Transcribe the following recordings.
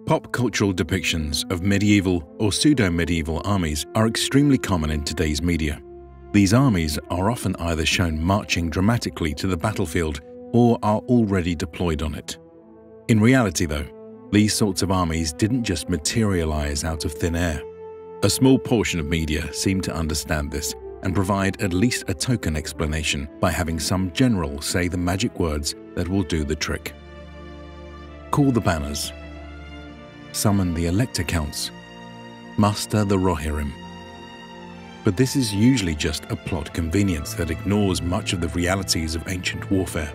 Pop cultural depictions of medieval or pseudo-medieval armies are extremely common in today's media. These armies are often either shown marching dramatically to the battlefield or are already deployed on it. In reality, though, these sorts of armies didn't just materialize out of thin air. A small portion of media seem to understand this and provide at least a token explanation by having some general say the magic words that will do the trick. Call the banners. Summon the Elector Counts. Muster the Rohirrim. But this is usually just a plot convenience that ignores much of the realities of ancient warfare.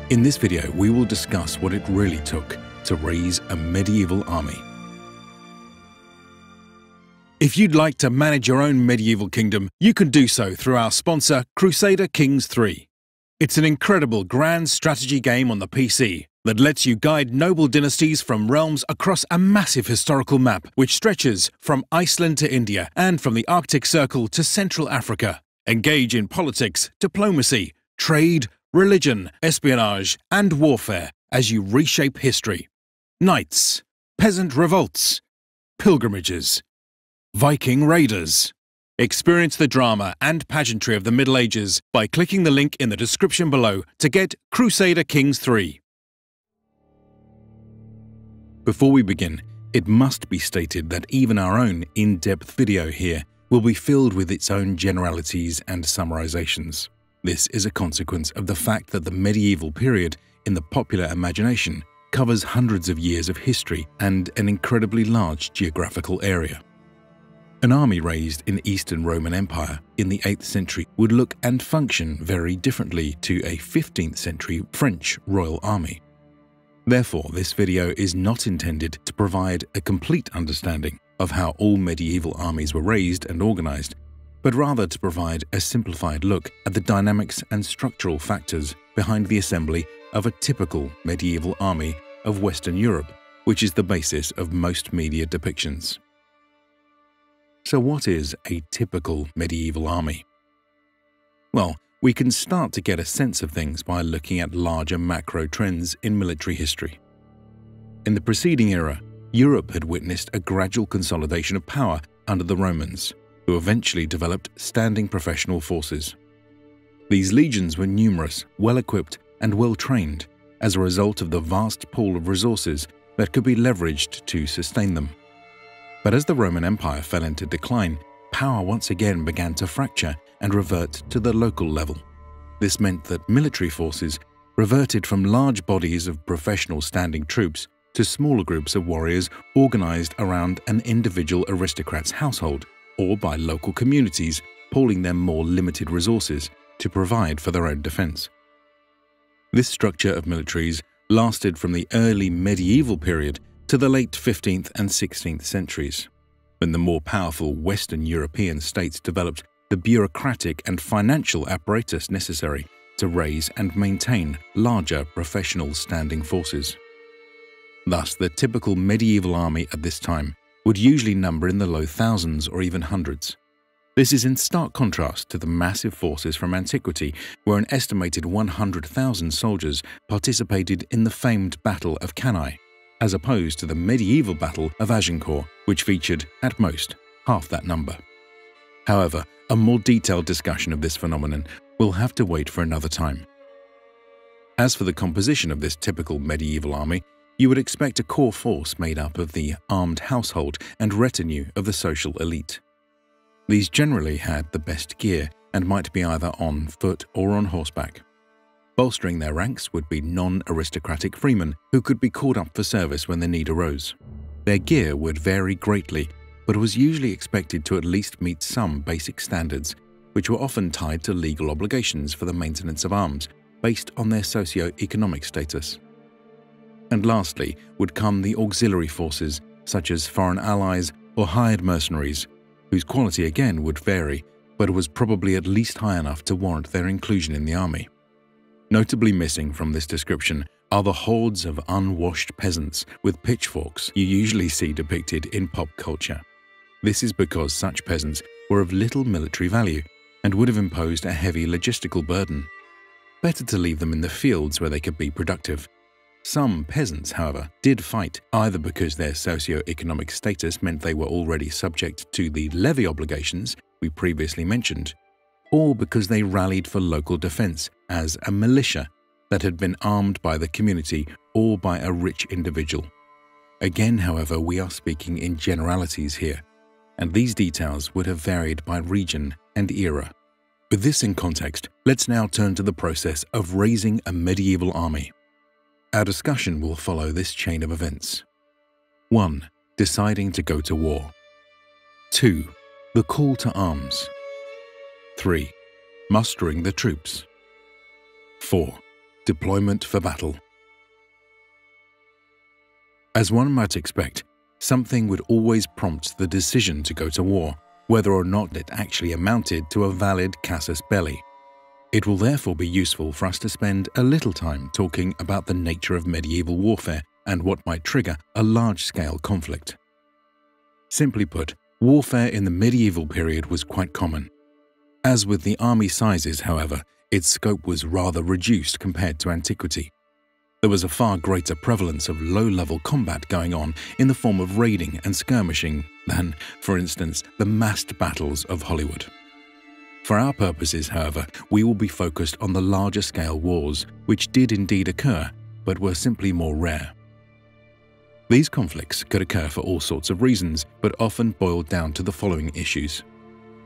In this video, we will discuss what it really took to raise a medieval army. If you'd like to manage your own medieval kingdom, you can do so through our sponsor, Crusader Kings 3. It's an incredible grand strategy game on the PC that lets you guide noble dynasties from realms across a massive historical map which stretches from Iceland to India and from the Arctic Circle to Central Africa. Engage in politics, diplomacy, trade, religion, espionage, and warfare as you reshape history. Knights, peasant revolts, pilgrimages, Viking raiders. Experience the drama and pageantry of the Middle Ages by clicking the link in the description below to get Crusader Kings 3. Before we begin, it must be stated that even our own in-depth video here will be filled with its own generalities and summarizations. This is a consequence of the fact that the medieval period in the popular imagination covers hundreds of years of history and an incredibly large geographical area. An army raised in Eastern Roman Empire in the 8th century would look and function very differently to a 15th century French royal army. Therefore, this video is not intended to provide a complete understanding of how all medieval armies were raised and organized, but rather to provide a simplified look at the dynamics and structural factors behind the assembly of a typical medieval army of Western Europe, which is the basis of most media depictions. So what is a typical medieval army? Well, we can start to get a sense of things by looking at larger macro trends in military history. In the preceding era, Europe had witnessed a gradual consolidation of power under the Romans, who eventually developed standing professional forces. These legions were numerous, well-equipped, and well-trained as a result of the vast pool of resources that could be leveraged to sustain them. But as the Roman Empire fell into decline, power once again began to fracture and revert to the local level. This meant that military forces reverted from large bodies of professional standing troops to smaller groups of warriors organized around an individual aristocrat's household or by local communities pooling their more limited resources to provide for their own defense. This structure of militaries lasted from the early medieval period to the late 15th and 16th centuries, when the more powerful Western European states developed the bureaucratic and financial apparatus necessary to raise and maintain larger professional standing forces. Thus, the typical medieval army at this time would usually number in the low thousands or even hundreds. This is in stark contrast to the massive forces from antiquity, where an estimated 100,000 soldiers participated in the famed Battle of Cannae, as opposed to the medieval Battle of Agincourt, which featured, at most, half that number. However, a more detailed discussion of this phenomenon will have to wait for another time. As for the composition of this typical medieval army, you would expect a core force made up of the armed household and retinue of the social elite. These generally had the best gear and might be either on foot or on horseback. Bolstering their ranks would be non-aristocratic freemen who could be called up for service when the need arose. Their gear would vary greatly, but was usually expected to at least meet some basic standards, which were often tied to legal obligations for the maintenance of arms based on their socio-economic status. And lastly would come the auxiliary forces, such as foreign allies or hired mercenaries, whose quality again would vary, but was probably at least high enough to warrant their inclusion in the army. Notably missing from this description are the hordes of unwashed peasants with pitchforks you usually see depicted in pop culture. This is because such peasants were of little military value and would have imposed a heavy logistical burden. Better to leave them in the fields where they could be productive. Some peasants, however, did fight, either because their socio-economic status meant they were already subject to the levy obligations we previously mentioned, or because they rallied for local defense as a militia that had been armed by the community or by a rich individual. Again, however, we are speaking in generalities here, and these details would have varied by region and era. With this in context, let's now turn to the process of raising a medieval army. Our discussion will follow this chain of events. 1. Deciding to go to war. 2. The call to arms. 3. Mustering the troops. 4. Deployment for battle. As one might expect, something would always prompt the decision to go to war, whether or not it actually amounted to a valid casus belli. It will therefore be useful for us to spend a little time talking about the nature of medieval warfare and what might trigger a large-scale conflict. Simply put, warfare in the medieval period was quite common. As with the army sizes, however, its scope was rather reduced compared to antiquity. There was a far greater prevalence of low-level combat going on in the form of raiding and skirmishing than, for instance, the massed battles of Hollywood. For our purposes, however, we will be focused on the larger-scale wars, which did indeed occur, but were simply more rare. These conflicts could occur for all sorts of reasons, but often boiled down to the following issues: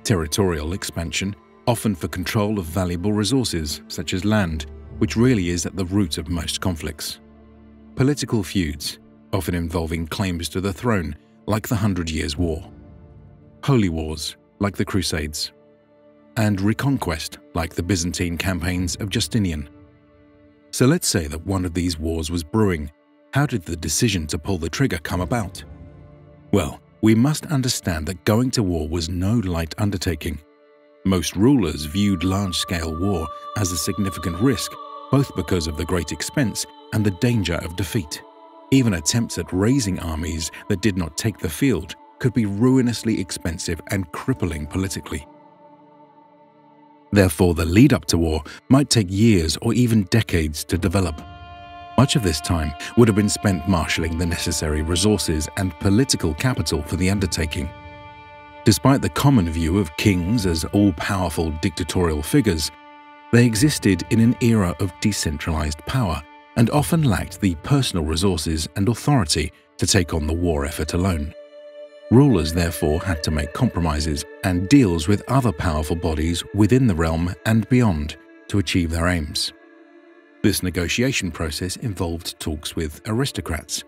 territorial expansion, often for control of valuable resources, such as land, which really is at the root of most conflicts; political feuds, often involving claims to the throne, like the 100 Years' War; holy wars, like the Crusades; and reconquest, like the Byzantine campaigns of Justinian. So let's say that one of these wars was brewing. How did the decision to pull the trigger come about? Well, we must understand that going to war was no light undertaking. Most rulers viewed large-scale war as a significant risk, both because of the great expense and the danger of defeat. Even attempts at raising armies that did not take the field could be ruinously expensive and crippling politically. Therefore, the lead-up to war might take years or even decades to develop. Much of this time would have been spent marshalling the necessary resources and political capital for the undertaking. Despite the common view of kings as all-powerful dictatorial figures, they existed in an era of decentralized power and often lacked the personal resources and authority to take on the war effort alone. Rulers therefore had to make compromises and deals with other powerful bodies within the realm and beyond to achieve their aims. This negotiation process involved talks with aristocrats,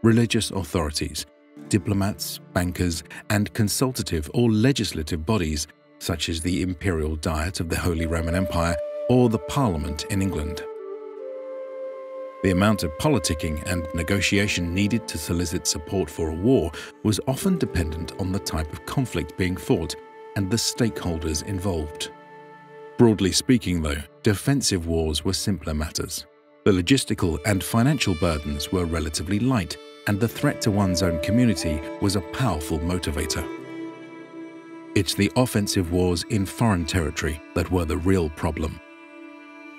religious authorities, diplomats, bankers, and consultative or legislative bodies such as the Imperial Diet of the Holy Roman Empire or the Parliament in England. The amount of politicking and negotiation needed to solicit support for a war was often dependent on the type of conflict being fought and the stakeholders involved. Broadly speaking, though, defensive wars were simpler matters. The logistical and financial burdens were relatively light, and the threat to one's own community was a powerful motivator. It's the offensive wars in foreign territory that were the real problem.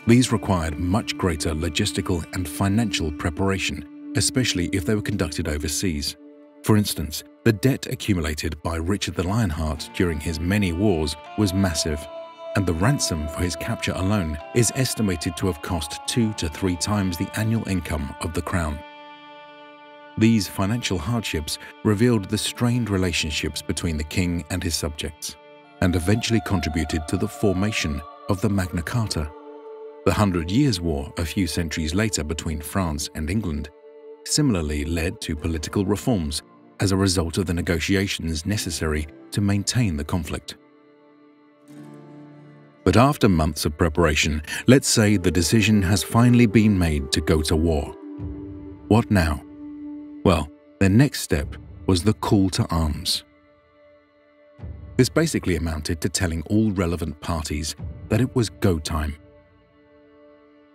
These required much greater logistical and financial preparation, especially if they were conducted overseas. For instance, the debt accumulated by Richard the Lionheart during his many wars was massive, and the ransom for his capture alone is estimated to have cost 2 to 3 times the annual income of the crown. These financial hardships revealed the strained relationships between the king and his subjects, and eventually contributed to the formation of the Magna Carta. The 100 Years' War a few centuries later between France and England similarly led to political reforms as a result of the negotiations necessary to maintain the conflict. But after months of preparation, let's say the decision has finally been made to go to war. What now? Well, the next step was the call to arms. This basically amounted to telling all relevant parties that it was go time.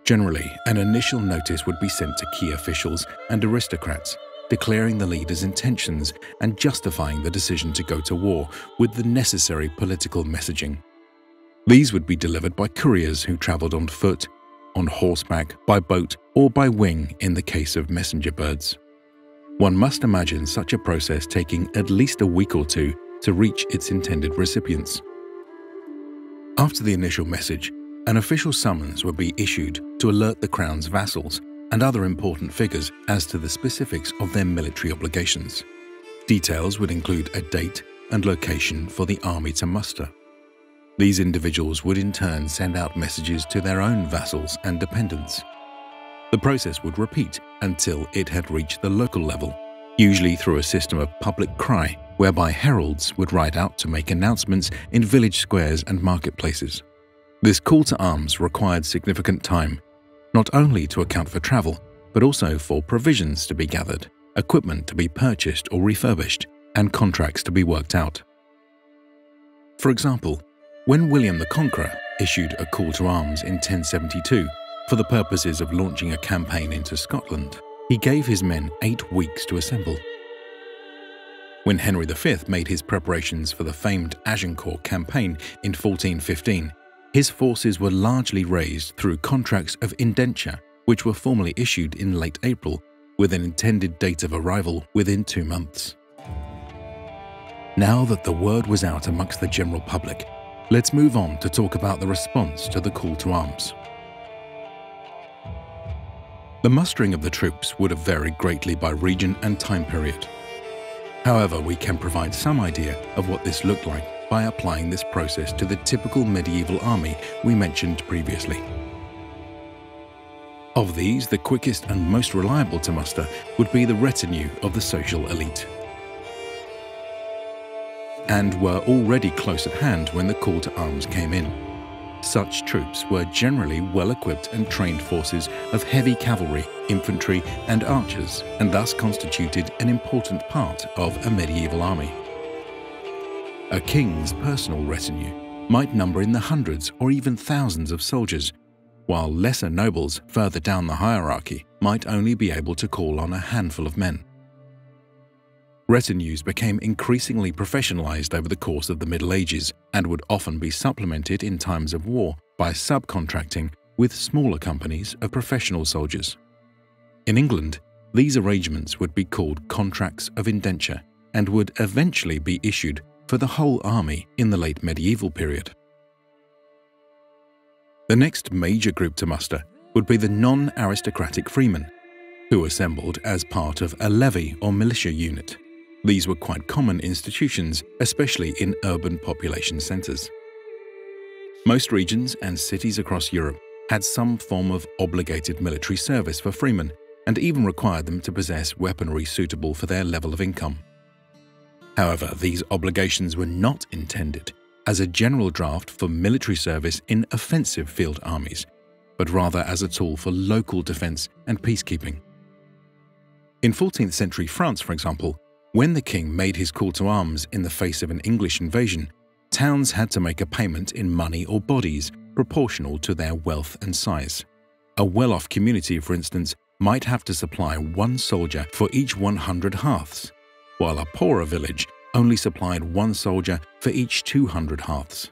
Generally, an initial notice would be sent to key officials and aristocrats, declaring the leader's intentions and justifying the decision to go to war with the necessary political messaging. These would be delivered by couriers who traveled on foot, on horseback, by boat, or by wing in the case of messenger birds. One must imagine such a process taking at least a week or two to reach its intended recipients. After the initial message, an official summons would be issued to alert the crown's vassals and other important figures as to the specifics of their military obligations. Details would include a date and location for the army to muster. These individuals would in turn send out messages to their own vassals and dependents. The process would repeat until it had reached the local level, usually through a system of public cry, whereby heralds would ride out to make announcements in village squares and marketplaces. This call to arms required significant time, not only to account for travel, but also for provisions to be gathered, equipment to be purchased or refurbished, and contracts to be worked out. For example, when William the Conqueror issued a call to arms in 1072 for the purposes of launching a campaign into Scotland, he gave his men 8 weeks to assemble. When Henry V made his preparations for the famed Agincourt campaign in 1415, his forces were largely raised through contracts of indenture, which were formally issued in late April, with an intended date of arrival within 2 months. Now that the word was out amongst the general public, let's move on to talk about the response to the call to arms. The mustering of the troops would have varied greatly by region and time period. However, we can provide some idea of what this looked like by applying this process to the typical medieval army we mentioned previously. Of these, the quickest and most reliable to muster would be the retinue of the social elite, and were already close at hand when the call to arms came in. Such troops were generally well-equipped and trained forces of heavy cavalry, infantry, and archers, and thus constituted an important part of a medieval army. A king's personal retinue might number in the hundreds or even thousands of soldiers, while lesser nobles further down the hierarchy might only be able to call on a handful of men. Retinues became increasingly professionalized over the course of the Middle Ages and would often be supplemented in times of war by subcontracting with smaller companies of professional soldiers. In England, these arrangements would be called contracts of indenture and would eventually be issued for the whole army in the late medieval period. The next major group to muster would be the non-aristocratic freemen, who assembled as part of a levy or militia unit. These were quite common institutions, especially in urban population centers. Most regions and cities across Europe had some form of obligated military service for freemen, and even required them to possess weaponry suitable for their level of income. However, these obligations were not intended as a general draft for military service in offensive field armies, but rather as a tool for local defense and peacekeeping. In 14th century France, for example, when the king made his call to arms in the face of an English invasion, towns had to make a payment in money or bodies proportional to their wealth and size. A well-off community, for instance, might have to supply 1 soldier for each 100 hearths, while a poorer village only supplied 1 soldier for each 200 hearths.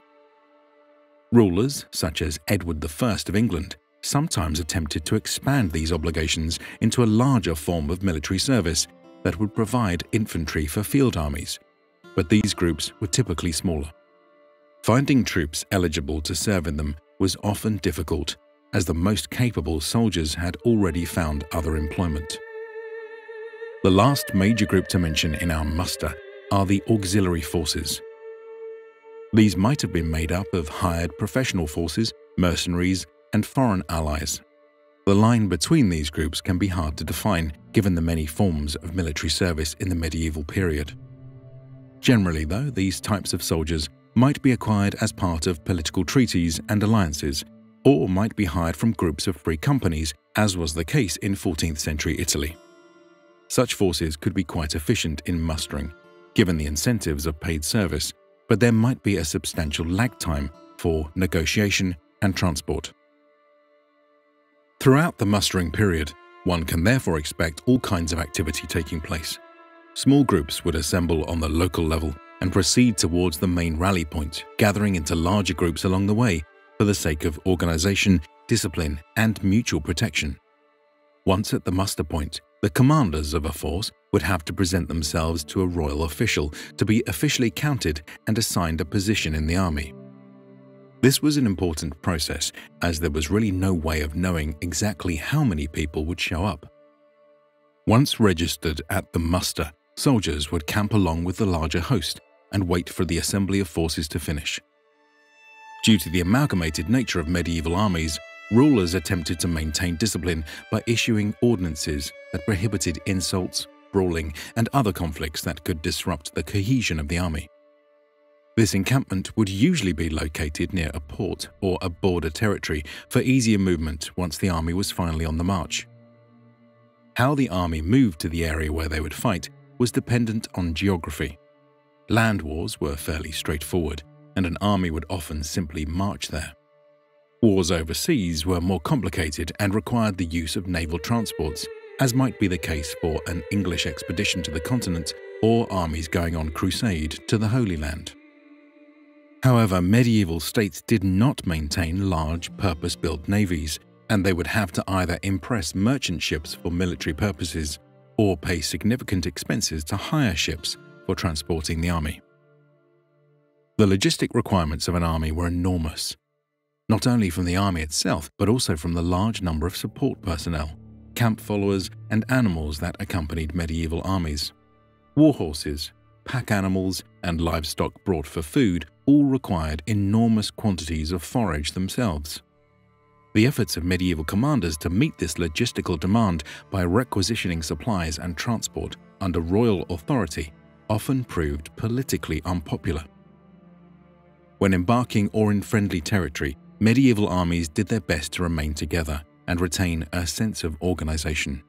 Rulers, such as Edward I of England, sometimes attempted to expand these obligations into a larger form of military service that would provide infantry for field armies, but these groups were typically smaller. Finding troops eligible to serve in them was often difficult, as the most capable soldiers had already found other employment. The last major group to mention in our muster are the auxiliary forces. These might have been made up of hired professional forces, mercenaries, and foreign allies. The line between these groups can be hard to define, given the many forms of military service in the medieval period. Generally, though, these types of soldiers might be acquired as part of political treaties and alliances, or might be hired from groups of free companies, as was the case in 14th century Italy. Such forces could be quite efficient in mustering, given the incentives of paid service, but there might be a substantial lag time for negotiation and transport. Throughout the mustering period, one can therefore expect all kinds of activity taking place. Small groups would assemble on the local level and proceed towards the main rally point, gathering into larger groups along the way for the sake of organization, discipline, and mutual protection. Once at the muster point, the commanders of a force would have to present themselves to a royal official to be officially counted and assigned a position in the army. This was an important process, as there was really no way of knowing exactly how many people would show up. Once registered at the muster, soldiers would camp along with the larger host and wait for the assembly of forces to finish. Due to the amalgamated nature of medieval armies, rulers attempted to maintain discipline by issuing ordinances that prohibited insults, brawling, and other conflicts that could disrupt the cohesion of the army. This encampment would usually be located near a port or a border territory for easier movement once the army was finally on the march. How the army moved to the area where they would fight was dependent on geography. Land wars were fairly straightforward, and an army would often simply march there. Wars overseas were more complicated and required the use of naval transports, as might be the case for an English expedition to the continent or armies going on crusade to the Holy Land. However, medieval states did not maintain large, purpose-built navies, and they would have to either impress merchant ships for military purposes or pay significant expenses to hire ships for transporting the army. The logistic requirements of an army were enormous, not only from the army itself, but also from the large number of support personnel, camp followers, and animals that accompanied medieval armies. War horses, pack animals, and livestock brought for food all required enormous quantities of forage themselves. The efforts of medieval commanders to meet this logistical demand by requisitioning supplies and transport under royal authority often proved politically unpopular. When embarking or in friendly territory, medieval armies did their best to remain together and retain a sense of organization.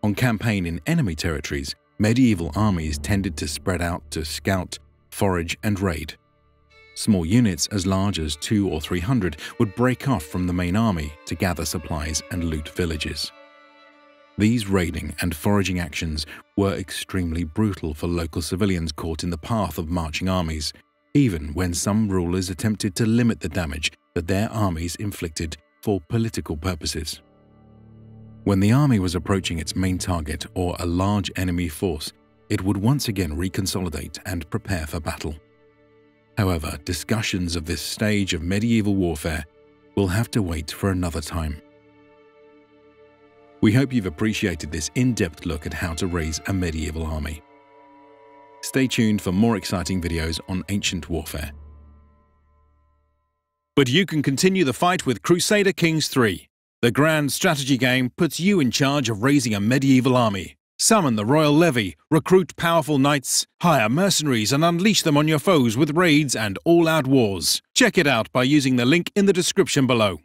On campaign in enemy territories, medieval armies tended to spread out to scout, forage, and raid. Small units as large as 200 or 300 would break off from the main army to gather supplies and loot villages. These raiding and foraging actions were extremely brutal for local civilians caught in the path of marching armies, even when some rulers attempted to limit the damage that their armies inflicted for political purposes. When the army was approaching its main target or a large enemy force, it would once again reconsolidate and prepare for battle. However, discussions of this stage of medieval warfare will have to wait for another time. We hope you've appreciated this in-depth look at how to raise a medieval army. Stay tuned for more exciting videos on ancient warfare. But you can continue the fight with Crusader Kings 3. The grand strategy game puts you in charge of raising a medieval army. Summon the royal levy, recruit powerful knights, hire mercenaries and unleash them on your foes with raids and all-out wars. Check it out by using the link in the description below.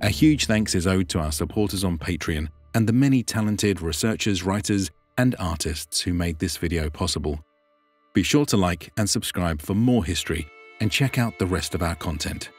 A huge thanks is owed to our supporters on Patreon and the many talented researchers, writers, and artists who made this video possible. Be sure to like and subscribe for more history and check out the rest of our content.